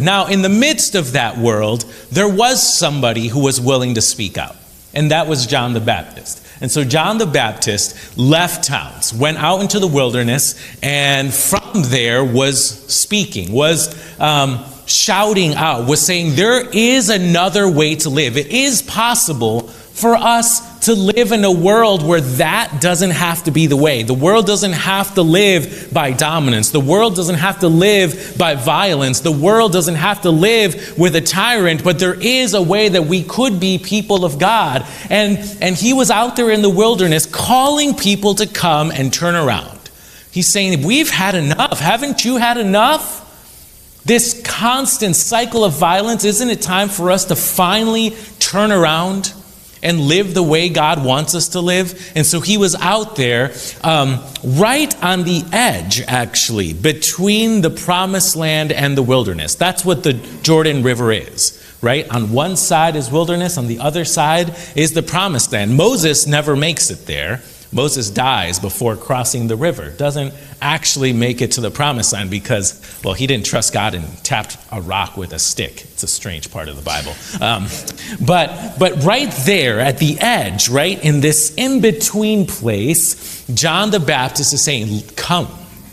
Now, in the midst of that world, there was somebody who was willing to speak out, and that was John the Baptist. And so John the Baptist left towns, went out into the wilderness, and from there was speaking, was shouting out, was saying there is another way to live. It is possible for us to live in a world where that doesn't have to be the way. The world doesn't have to live by dominance. The world doesn't have to live by violence. The world doesn't have to live with a tyrant, but there is a way that we could be people of God. And he was out there in the wilderness calling people to come and turn around. He's saying, we've had enough. Haven't you had enough? This constant cycle of violence, isn't it time for us to finally turn around and live the way God wants us to live? And so he was out there right on the edge, actually, between the promised land and the wilderness. That's what the Jordan River is, right? On one side is wilderness, on the other side is the promised land. Moses never makes it there. Moses dies before crossing the river, doesn't actually make it to the promised land because, well, he didn't trust God and tapped a rock with a stick. It's a strange part of the Bible. But right there at the edge, right, in this in-between place, John the Baptist is saying, come.